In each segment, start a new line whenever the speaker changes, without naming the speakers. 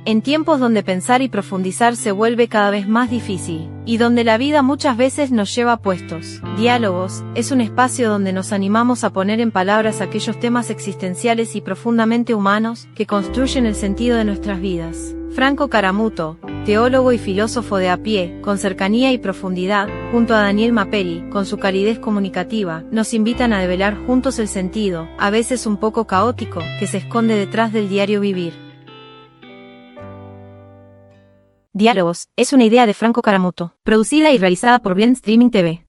En tiempos donde pensar y profundizar se vuelve cada vez más difícil, y donde la vida muchas veces nos lleva a puestos. Diálogos es un espacio donde nos animamos a poner en palabras aquellos temas existenciales y profundamente humanos que construyen el sentido de nuestras vidas. Franco Caramuto, teólogo y filósofo de a pie, con cercanía y profundidad, junto a Daniel Maperi, con su calidez comunicativa, nos invitan a develar juntos el sentido, a veces un poco caótico, que se esconde detrás del diario vivir. Diálogos es una idea de Franco Caramuto, producida y realizada por Blend Streaming TV.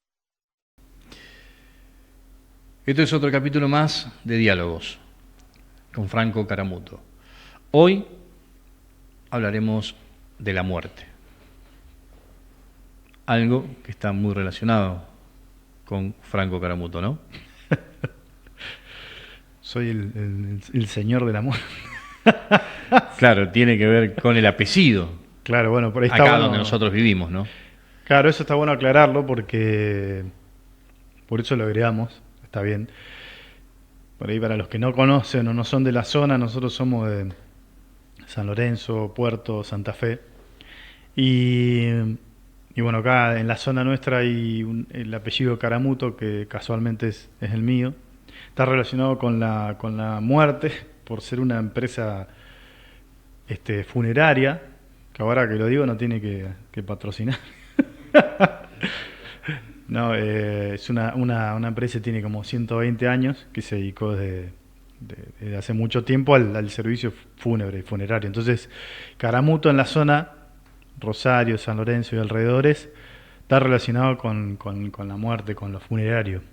Esto es otro capítulo más de Diálogos con Franco Caramuto. Hoy hablaremos de la muerte. Algo que está muy relacionado con Franco Caramuto, ¿no?
Soy el señor del amor.
Claro, tiene que ver con el apellido.
Claro, bueno, por ahí está
acá
bueno,
donde nosotros vivimos, ¿no?
Claro, eso está bueno aclararlo porque por eso lo agregamos, está bien. Por ahí para los que no conocen o no son de la zona, nosotros somos de San Lorenzo, Puerto, Santa Fe. Y bueno, acá en la zona nuestra hay el apellido Caramuto, que casualmente es el mío. Está relacionado con la muerte, por ser una empresa funeraria, que ahora que lo digo no tiene que patrocinar. No, es una empresa que tiene como 120 años, que se dedicó desde hace mucho tiempo al servicio fúnebre y funerario. Entonces, Caramuto en la zona, Rosario, San Lorenzo y alrededores, está relacionado con la muerte, con lo funerario.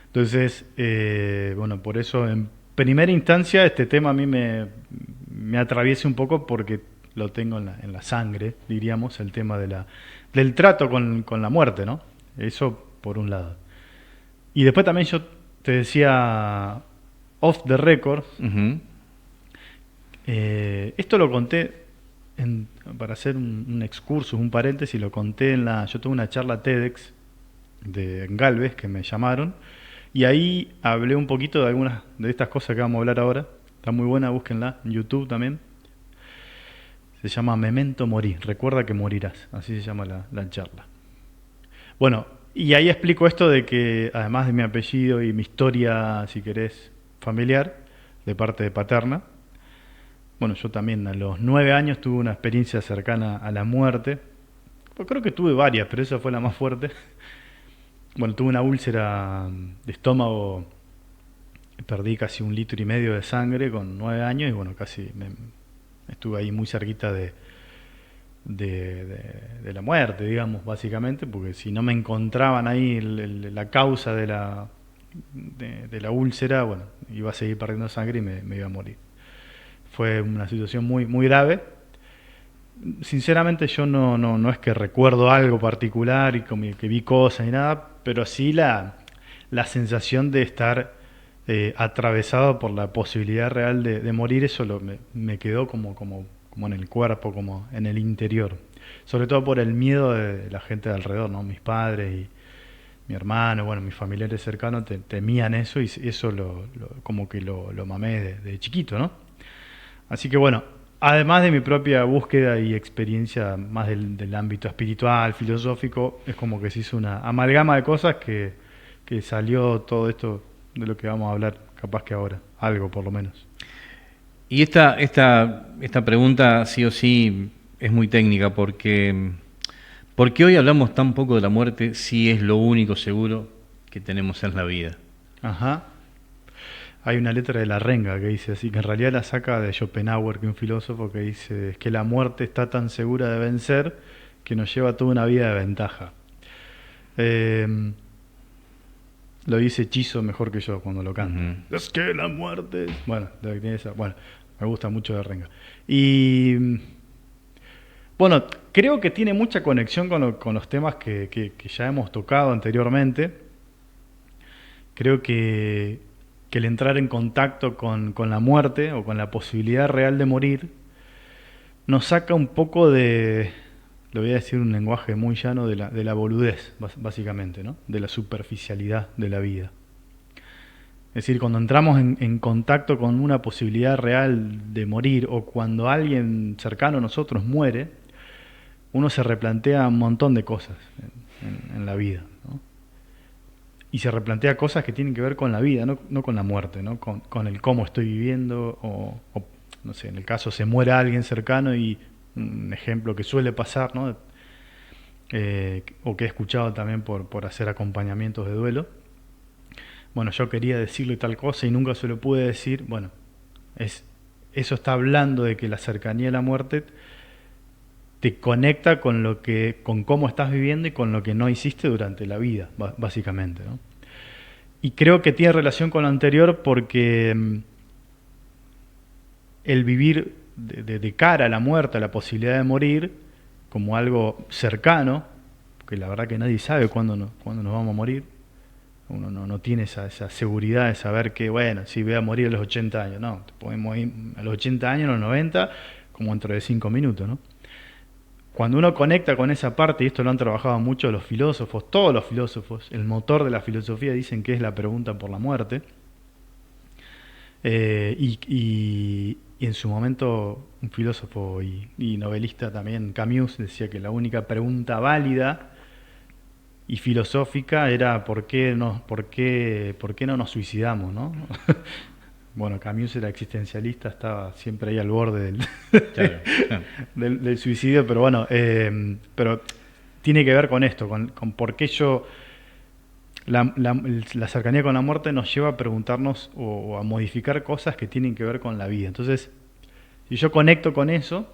Entonces, bueno, por eso en primera instancia este tema a mí me atraviesa un poco porque lo tengo en la sangre, diríamos, el tema del trato con la muerte, ¿no? Eso por un lado. Y después también yo te decía off the record, esto lo conté para hacer un excursus, un paréntesis, lo conté yo tuve una charla TEDx en Galvez que me llamaron y ahí hablé un poquito de algunas de estas cosas que vamos a hablar ahora. Está muy buena, búsquenla en YouTube también. Se llama Memento Mori, recuerda que morirás, así se llama la charla. Bueno, y ahí explico esto de que además de mi apellido y mi historia, si querés, familiar, de parte de paterna, bueno, yo también a los 9 años tuve una experiencia cercana a la muerte. Pues creo que tuve varias, pero esa fue la más fuerte. Bueno, tuve una úlcera de estómago, perdí casi 1,5 litros de sangre con 9 años y bueno, casi estuve ahí muy cerquita de la muerte, digamos, básicamente, porque si no me encontraban ahí la causa de la úlcera, bueno, iba a seguir perdiendo sangre y me iba a morir. Fue una situación muy, muy grave. Sinceramente yo no es que recuerdo algo particular y como que vi cosas ni nada, pero sí la sensación de estar atravesado por la posibilidad real de morir, eso me quedó como en el cuerpo, como en el interior. Sobre todo por el miedo de la gente de alrededor, ¿no? Mis padres y mi hermano, bueno, mis familiares cercanos temían eso y eso como que lo mamé de chiquito, ¿no? Así que bueno, además de mi propia búsqueda y experiencia más del ámbito espiritual, filosófico, es como que se hizo una amalgama de cosas que salió todo esto de lo que vamos a hablar, capaz que ahora, algo por lo menos.
Y esta pregunta sí o sí es muy técnica porque hoy hablamos tan poco de la muerte si es lo único seguro que tenemos en la vida.
Ajá. Hay una letra de La Renga que dice así, que en realidad la saca de Schopenhauer, que es un filósofo que dice que la muerte está tan segura de vencer que nos lleva toda una vida de ventaja. Lo dice Chizo mejor que yo cuando lo canta. Es que la muerte... Bueno, me gusta mucho de Renga. Y bueno, creo que tiene mucha conexión con los temas que ya hemos tocado anteriormente. Creo que el entrar en contacto con la muerte o con la posibilidad real de morir nos saca un poco lo voy a decir un lenguaje muy llano, de la boludez, básicamente, ¿no? De la superficialidad de la vida. Es decir, cuando entramos en contacto con una posibilidad real de morir o cuando alguien cercano a nosotros muere, uno se replantea un montón de cosas en la vida, ¿no? Y se replantea cosas que tienen que ver con la vida, no con la muerte, ¿no? Con el cómo estoy viviendo o, no sé, en el caso se muere alguien cercano y un ejemplo que suele pasar, ¿no? O que he escuchado también por hacer acompañamientos de duelo. Bueno, yo quería decirle tal cosa y nunca se lo pude decir. Bueno, eso está hablando de que la cercanía a la muerte te conecta con cómo estás viviendo y con lo que no hiciste durante la vida, básicamente, ¿no? Y creo que tiene relación con lo anterior porque el vivir de cara a la muerte, a la posibilidad de morir, como algo cercano, porque la verdad que nadie sabe cuándo nos vamos a morir. Uno no tiene esa seguridad de saber que, bueno, si voy a morir a los 80 años. No, te podemos morir a los 80 años, a los 90, como dentro de 5 minutos, ¿no? Cuando uno conecta con esa parte, y esto lo han trabajado mucho los filósofos, todos los filósofos, el motor de la filosofía dicen que es la pregunta por la muerte. Y en su momento un filósofo y novelista también, Camus, decía que la única pregunta válida y filosófica era ¿por qué no nos suicidamos, ¿no? Bueno, Camus era existencialista, estaba siempre ahí al borde
Claro, claro.
del suicidio, pero bueno, pero tiene que ver con esto, con por qué la cercanía con la muerte nos lleva a preguntarnos o a modificar cosas que tienen que ver con la vida. Entonces, si yo conecto con eso,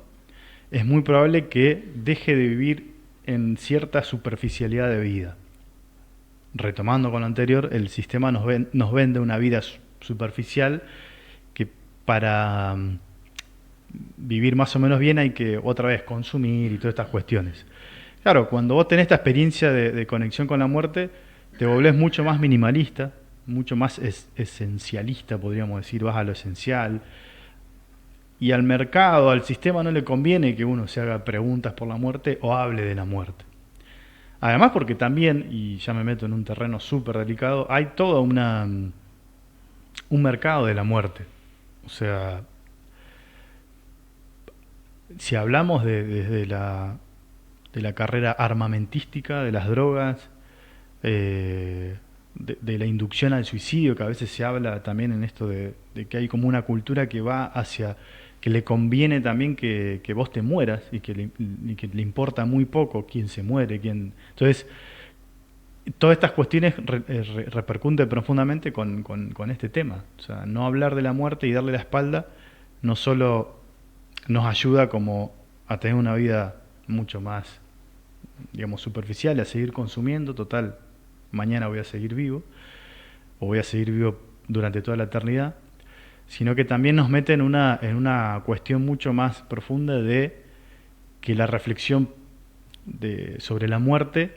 es muy probable que deje de vivir en cierta superficialidad de vida. Retomando con lo anterior, el sistema nos vende una vida superficial que para vivir más o menos bien hay que otra vez consumir y todas estas cuestiones. Claro, cuando vos tenés esta experiencia de conexión con la muerte, te volvés mucho más minimalista, mucho más esencialista, podríamos decir, vas a lo esencial. Y al mercado, al sistema no le conviene que uno se haga preguntas por la muerte o hable de la muerte. Además porque también, y ya me meto en un terreno súper delicado, hay todo un mercado de la muerte. O sea, si hablamos de la carrera armamentística, de las drogas, de la inducción al suicidio, que a veces se habla también en esto de que hay como una cultura que va hacia que le conviene también que vos te mueras y que le importa muy poco quién se muere, quién. Entonces, todas estas cuestiones repercuten profundamente con este tema. O sea, no hablar de la muerte y darle la espalda no solo nos ayuda como a tener una vida mucho más, digamos, superficial, a seguir consumiendo, total, mañana voy a seguir vivo, o voy a seguir vivo durante toda la eternidad, sino que también nos mete en una cuestión mucho más profunda de que la reflexión sobre la muerte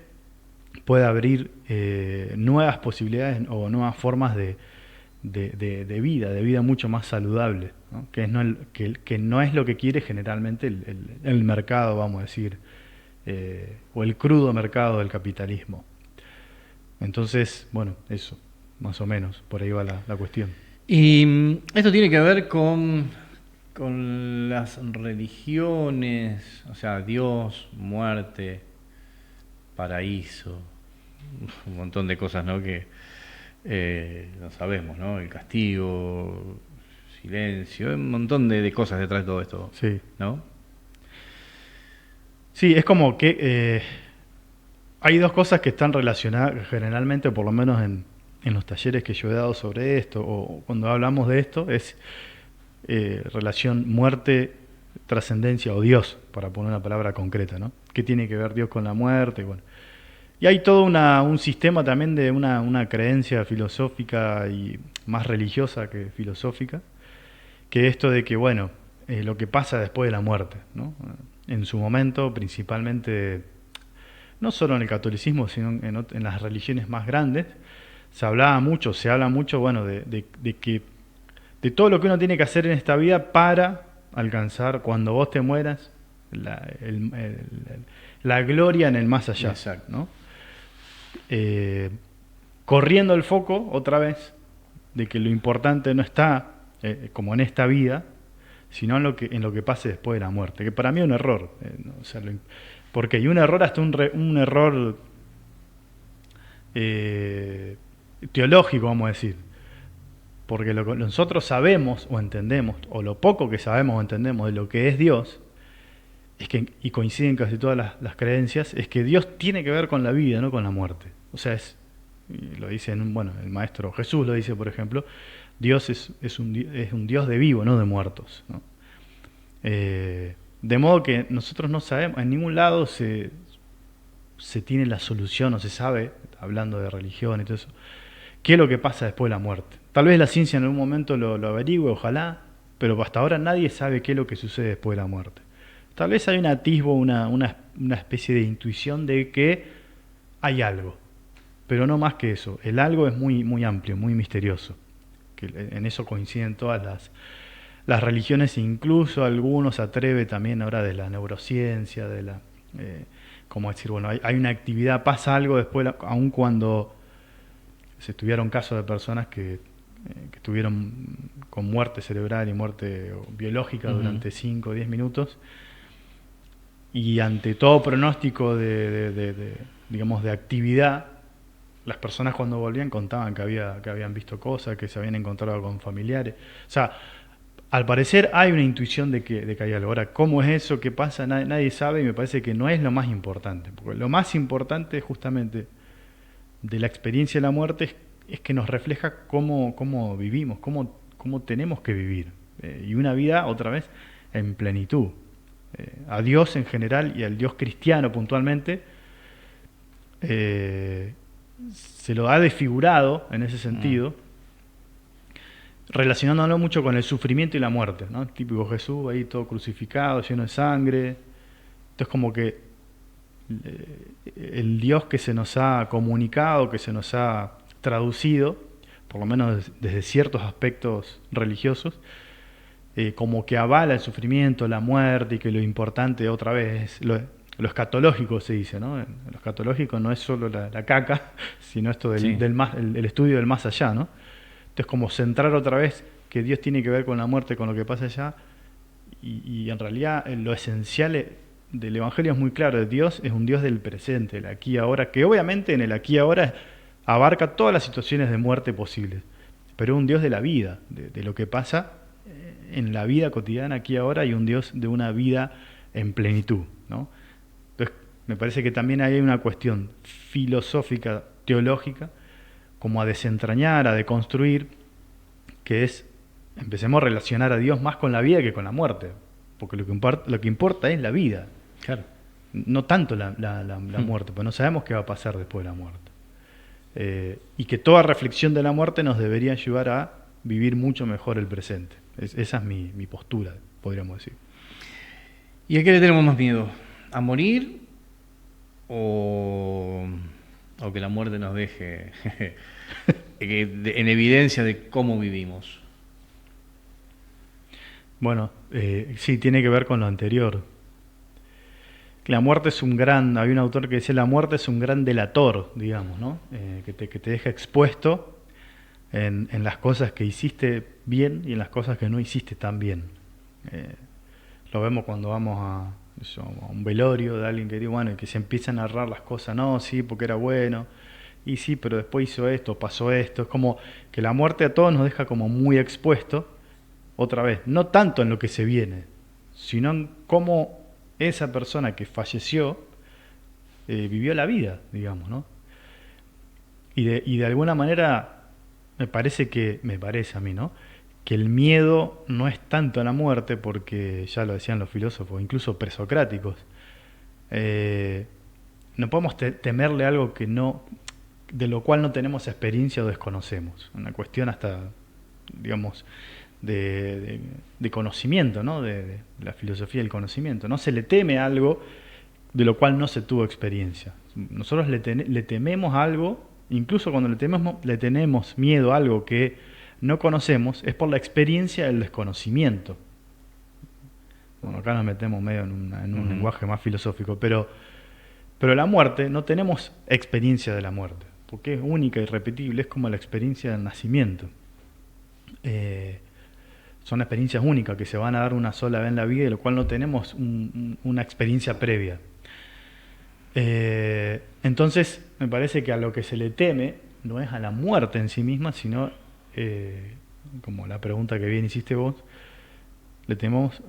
puede abrir nuevas posibilidades o nuevas formas de vida mucho más saludable, ¿no? Que no es lo que quiere generalmente el mercado, vamos a decir, o el crudo mercado del capitalismo. Entonces, bueno, eso, más o menos, por ahí va la cuestión.
Y esto tiene que ver con las religiones, o sea, Dios, muerte, paraíso, un montón de cosas, ¿no? Que no sabemos, ¿no? El castigo, silencio, un montón de cosas detrás de todo esto,
Sí.
¿no?
Sí, es como que hay dos cosas que están relacionadas generalmente, por lo menos en los talleres que yo he dado sobre esto, o cuando hablamos de esto, es relación muerte, trascendencia o Dios, para poner una palabra concreta, ¿no? ¿Qué tiene que ver Dios con la muerte? Bueno, y hay todo un sistema también de una creencia filosófica y más religiosa que filosófica, que esto de que, bueno, lo que pasa después de la muerte, ¿no? En su momento, principalmente, no solo en el catolicismo, sino en las religiones más grandes, se habla mucho, bueno, de todo lo que uno tiene que hacer en esta vida para alcanzar, cuando vos te mueras, la gloria en el más allá.
Exacto.
¿No? Corriendo el foco, otra vez, de que lo importante no está como en esta vida, sino en lo que pase después de la muerte, que para mí es un error. ¿No? O sea, porque hay un error, hasta un error teológico, vamos a decir. Porque lo que nosotros sabemos o entendemos, o lo poco que sabemos o entendemos de lo que es Dios, es que, y coinciden casi todas las creencias, es que Dios tiene que ver con la vida, no con la muerte. O sea, lo dice bueno, el maestro Jesús lo dice, por ejemplo, Dios es un Dios de vivos, no de muertos, ¿no? De modo que nosotros no sabemos, en ningún lado se tiene la solución, o se sabe, hablando de religión y todo eso, qué es lo que pasa después de la muerte. Tal vez la ciencia en algún momento lo averigüe, ojalá, pero hasta ahora nadie sabe qué es lo que sucede después de la muerte. Tal vez hay un atisbo, una especie de intuición de que hay algo, pero no más que eso. El algo es muy, muy amplio, muy misterioso. Que en eso coinciden todas las religiones, incluso algunos se atreve también ahora de la neurociencia, como decir, bueno, hay una actividad, pasa algo después, aun cuando se estudiaron casos de personas que estuvieron con muerte cerebral y muerte biológica durante 5 o 10 minutos, y ante todo pronóstico digamos, de actividad, las personas cuando volvían contaban que habían visto cosas, que se habían encontrado con familiares. O sea, al parecer hay una intuición de que hay algo. Ahora, ¿cómo es eso? ¿Qué pasa? Nadie sabe, y me parece que no es lo más importante. Porque lo más importante justamente de la experiencia de la muerte es que nos refleja cómo vivimos, cómo tenemos que vivir. Y una vida, otra vez, en plenitud. A Dios en general y al Dios cristiano puntualmente, se lo ha desfigurado en ese sentido, relacionándolo mucho con el sufrimiento y la muerte, ¿no? Típico Jesús ahí todo crucificado, lleno de sangre. Entonces como que el Dios que se nos ha comunicado, que se nos ha traducido, por lo menos desde ciertos aspectos religiosos, como que avala el sufrimiento, la muerte, y que lo importante otra vez es lo escatológico, se dice, ¿no? Lo escatológico no es solo la caca, sino esto el estudio del más allá, ¿no? Entonces, como centrar otra vez que Dios tiene que ver con la muerte, con lo que pasa allá, y en realidad lo esencial del Evangelio es muy claro: Dios es un Dios del presente, el aquí y ahora, que obviamente en el aquí y ahora abarca todas las situaciones de muerte posibles, pero es un Dios de la vida, de lo que pasa en la vida cotidiana aquí y ahora, y un Dios de una vida en plenitud, ¿no? Entonces, me parece que también hay una cuestión filosófica, teológica, como a desentrañar, a deconstruir, que es, empecemos a relacionar a Dios más con la vida que con la muerte, porque lo que importa es la vida,
claro,
no tanto la muerte, pues no sabemos qué va a pasar después de la muerte. Y que toda reflexión de la muerte nos debería ayudar a vivir mucho mejor el presente. Esa es mi postura, podríamos decir.
¿Y a qué le tenemos más miedo? ¿A morir o que la muerte nos deje en evidencia de cómo vivimos?
Bueno, sí, tiene que ver con lo anterior. La muerte es había un autor que decía, la muerte es un gran delator, digamos, ¿no? Que te deja expuesto en las cosas que hiciste bien y en las cosas que no hiciste tan bien. Lo vemos cuando vamos a un velorio de alguien que dice, bueno, y que se empiezan a narrar las cosas, no, sí, porque era bueno, y sí, pero después hizo esto, pasó esto. Es como que la muerte a todos nos deja como muy expuesto, otra vez, no tanto en lo que se viene, sino en cómo esa persona que falleció vivió la vida, digamos, ¿no? Y de alguna manera me parece a mí, ¿no?, que el miedo no es tanto a la muerte, porque ya lo decían los filósofos, incluso presocráticos, no podemos temerle algo de lo cual no tenemos experiencia o desconocemos. Una cuestión hasta, digamos, de conocimiento, ¿no?, de la filosofía del conocimiento. No se le teme a algo de lo cual no se tuvo experiencia. Nosotros le tememos a algo, incluso cuando le tenemos miedo a algo que no conocemos, es por la experiencia del desconocimiento. Bueno, acá nos metemos medio en un lenguaje más filosófico, pero la muerte, no tenemos experiencia de la muerte, porque es única y repetible, es como la experiencia del nacimiento. son experiencias únicas que se van a dar una sola vez en la vida, y lo cual no tenemos una experiencia previa. Entonces, me parece que a lo que se le teme no es a la muerte en sí misma, sino, como la pregunta que bien hiciste vos, le tememos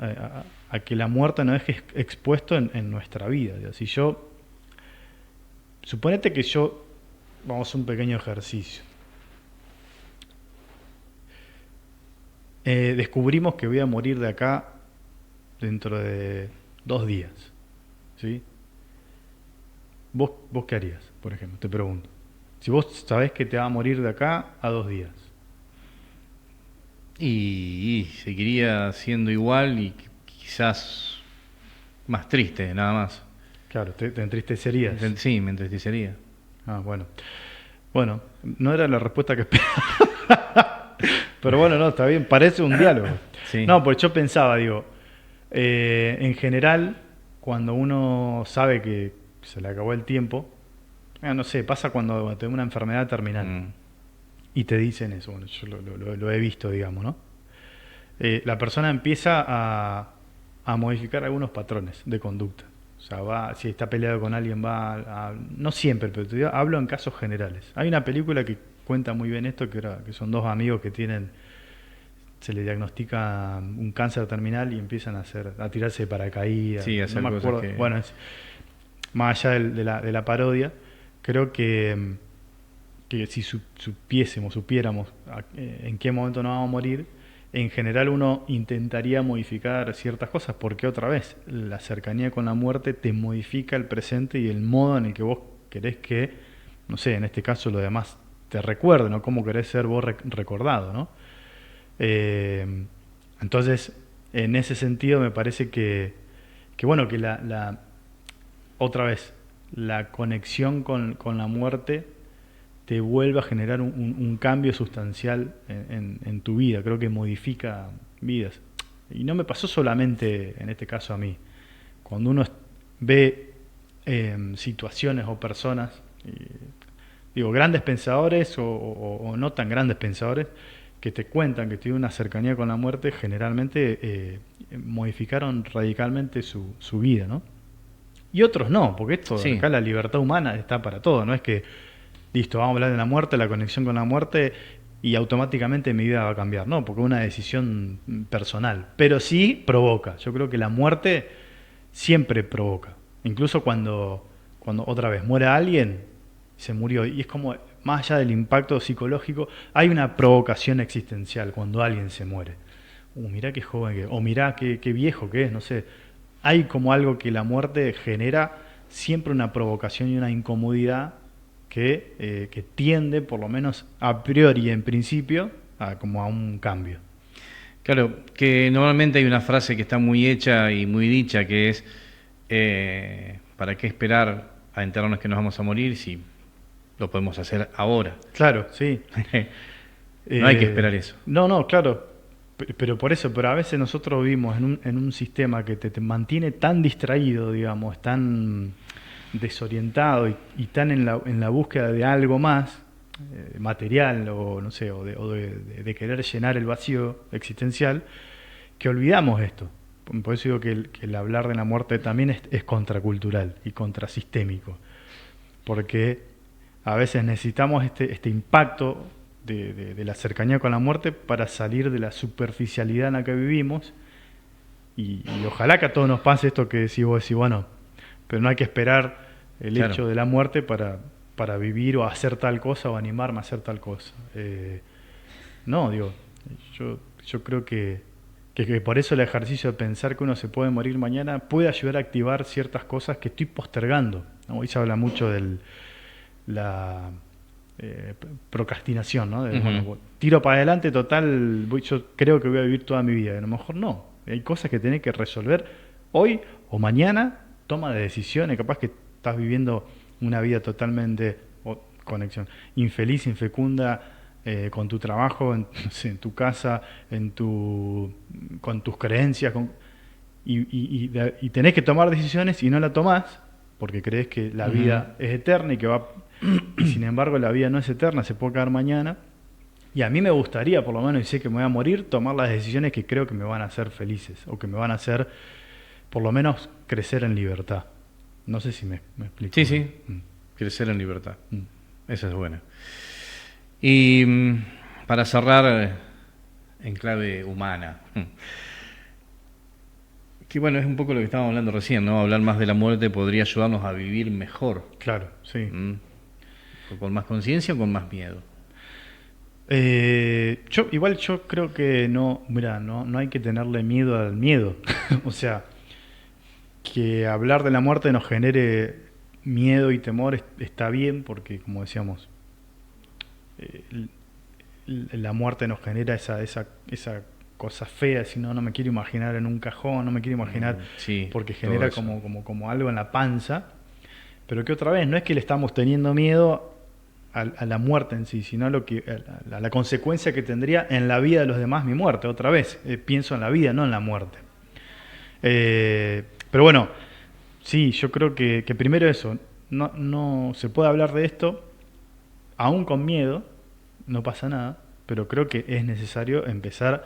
a que la muerte no deje expuesto en nuestra vida. Si suponete que vamos a hacer un pequeño ejercicio. Descubrimos que voy a morir de acá dentro de 2 días, ¿sí? ¿Vos qué harías, por ejemplo? Te pregunto. Si vos sabés que te va a morir de acá a 2 días.
Y seguiría siendo igual y quizás más triste, nada más.
Claro, te entristecerías.
Sí, me entristecería.
Bueno. Bueno, no era la respuesta que esperaba. Pero bueno, no, está bien, parece un diálogo.
Sí.
No, pues yo pensaba, en general, cuando uno sabe que se le acabó el tiempo, no sé, pasa cuando te da una enfermedad terminal y te dicen eso. Bueno, yo lo he visto, digamos, ¿no? La persona empieza a modificar algunos patrones de conducta. O sea, si está peleado con alguien, no siempre, pero hablo en casos generales. Hay una película que cuenta muy bien esto, que son 2 amigos que se le diagnostica un cáncer terminal y empiezan a tirarse de paracaídas.
Sí,
no me acuerdo. Bueno, más allá de la parodia, creo que si supiéramos en qué momento nos vamos a morir, en general uno intentaría modificar ciertas cosas, porque otra vez, la cercanía con la muerte te modifica el presente y el modo en el que vos querés que, no sé, en este caso los demás te recuerden, ¿no? Cómo querés ser vos recordado, ¿no? Entonces, en ese sentido me parece que bueno, que otra vez, la conexión con la muerte te vuelve a generar un cambio sustancial en tu vida. Creo que modifica vidas. Y no me pasó solamente en este caso a mí. Cuando uno ve situaciones o personas, grandes pensadores o no tan grandes pensadores, que te cuentan que tienen una cercanía con la muerte, generalmente modificaron radicalmente su vida, ¿no? Y otros no, porque acá la libertad humana está para todo, no es que listo, vamos a hablar de la muerte, la conexión con la muerte y automáticamente mi vida va a cambiar. No, porque es una decisión personal. Pero sí provoca. Yo creo que la muerte siempre provoca. Incluso cuando otra vez muere alguien, se murió. Y es como, más allá del impacto psicológico, hay una provocación existencial cuando alguien se muere. Mirá qué joven que es, o mirá qué viejo que es, no sé. Hay como algo que la muerte genera siempre una provocación y una incomodidad que tiende, por lo menos a priori y en principio, como a un cambio.
Claro, que normalmente hay una frase que está muy hecha y muy dicha, que es ¿para qué esperar a enterarnos que nos vamos a morir si lo podemos hacer ahora?
Claro, sí.
No hay que esperar eso.
No, claro. Pero por eso, pero a veces nosotros vivimos en un sistema que te mantiene tan distraído, digamos, tan desorientado y tan en la búsqueda de algo más material o no sé, o de querer llenar el vacío existencial, que olvidamos esto. Por eso digo que el hablar de la muerte también es contracultural y contrasistémico, porque a veces necesitamos este impacto de la cercanía con la muerte para salir de la superficialidad en la que vivimos y ojalá que a todos nos pase esto que decís vos, bueno, pero no hay que esperar el hecho de la muerte para vivir o hacer tal cosa o animarme a hacer tal cosa. Yo creo que por eso el ejercicio de pensar que uno se puede morir mañana puede ayudar a activar ciertas cosas que estoy postergando, ¿no? Hoy se habla mucho de la procrastinación, ¿no? Bueno, tiro para adelante, total, yo creo que voy a vivir toda mi vida. Y a lo mejor no. Hay cosas que tenés que resolver hoy o mañana, toma de decisiones, capaz que estás viviendo una vida totalmente infeliz, infecunda, con tu trabajo, en tu casa, con tus creencias, y tenés que tomar decisiones y no la tomás porque crees que la vida es eterna y sin embargo la vida no es eterna, se puede caer mañana. Y a mí me gustaría, por lo menos, y sé que me voy a morir, tomar las decisiones que creo que me van a hacer felices o que me van a hacer, por lo menos, crecer en libertad. No sé si me explico.
Sí, sí,
Mm.
crecer en libertad.
Mm.
Esa es buena. Y para cerrar en clave humana, que bueno, es un poco lo que estábamos hablando recién, ¿no? Hablar más de la muerte podría ayudarnos a vivir mejor.
Claro, sí.
¿Con más conciencia o con más miedo?
Yo creo que no hay que tenerle miedo al miedo. O sea, que hablar de la muerte nos genere miedo y temor está bien, porque como decíamos, eh, la muerte nos genera esa cosa fea, si no me quiero imaginar en un cajón, no me quiero imaginar,
Sí,
porque
todo
genera
eso.
como algo en la panza, pero que otra vez no es que le estamos teniendo miedo a la muerte en sí, sino a la consecuencia que tendría en la vida de los demás mi muerte. Otra vez, pienso en la vida, no en la muerte. Pero bueno, sí, yo creo que primero eso, no se puede hablar de esto, aún con miedo, no pasa nada, pero creo que es necesario empezar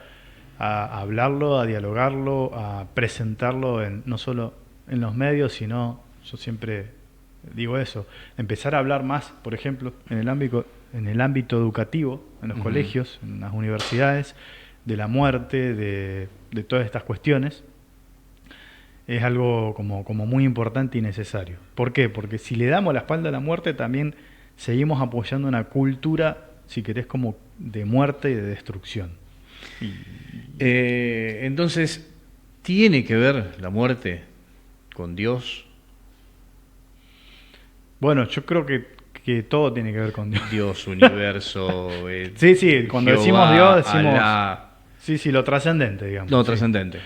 a hablarlo, a dialogarlo, a presentarlo no solo en los medios, sino, yo siempre digo eso, empezar a hablar más, por ejemplo, en el ámbito educativo, en los colegios, en las universidades, de la muerte, de todas estas cuestiones. Es algo como muy importante y necesario. ¿Por qué? Porque si le damos la espalda a la muerte, también seguimos apoyando una cultura, si querés, como de muerte y de destrucción.
Entonces, ¿tiene que ver la muerte con Dios?
Bueno, yo creo que todo tiene que ver con Dios.
Dios, universo,
Sí, cuando
Jehová,
decimos Dios, decimos...
Alá,
Sí, lo trascendente, digamos.
lo
Sí.
trascendente.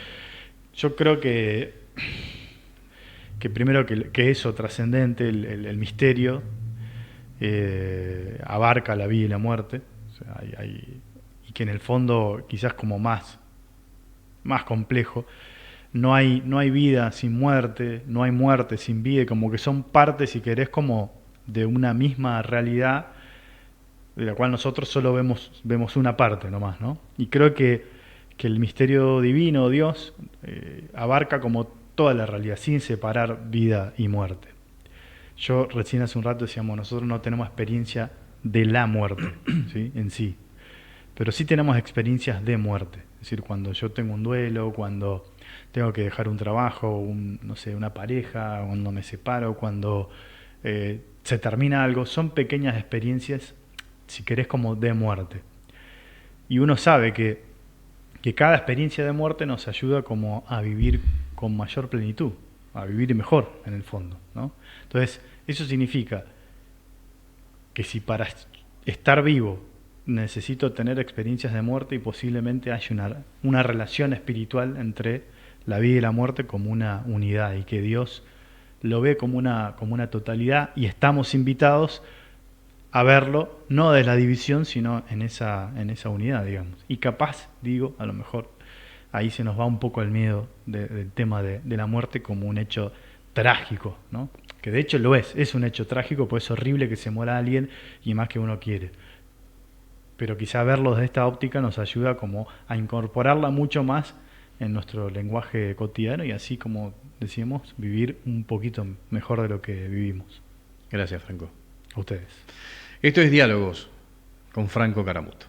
Yo creo que primero que eso, trascendente, el misterio, abarca la vida y la muerte. O sea, y que en el fondo, quizás como más complejo, no hay vida sin muerte, no hay muerte sin vida, y como que son partes, si querés, como de una misma realidad, de la cual nosotros solo vemos una parte nomás, ¿no? Y creo que el misterio divino, Dios, abarca como toda la realidad, sin separar vida y muerte. Yo recién hace un rato decíamos, nosotros no tenemos experiencia de la muerte, ¿sí? En sí, pero sí tenemos experiencias de muerte. Es decir, cuando yo tengo un duelo, cuando tengo que dejar un trabajo, no sé, una pareja, cuando me separo, cuando se termina algo, son pequeñas experiencias, si querés, como de muerte. Y uno sabe que cada experiencia de muerte nos ayuda como a vivir con mayor plenitud, a vivir mejor en el fondo, ¿no? Entonces, eso significa que si para estar vivo necesito tener experiencias de muerte, y posiblemente haya una relación espiritual entre la vida y la muerte como una unidad, y que Dios lo ve como una totalidad, y estamos invitados a verlo no de la división, sino en esa unidad, digamos. Y capaz, digo, a lo mejor ahí se nos va un poco el miedo del tema de la muerte como un hecho trágico, ¿no? Que de hecho lo es un hecho trágico, pues es horrible que se muera alguien y más que uno quiere. Pero quizá verlo desde esta óptica nos ayuda como a incorporarla mucho más en nuestro lenguaje cotidiano, y así, como decíamos, vivir un poquito mejor de lo que vivimos.
Gracias, Franco.
A ustedes.
Esto es Diálogos con Franco Caramuto.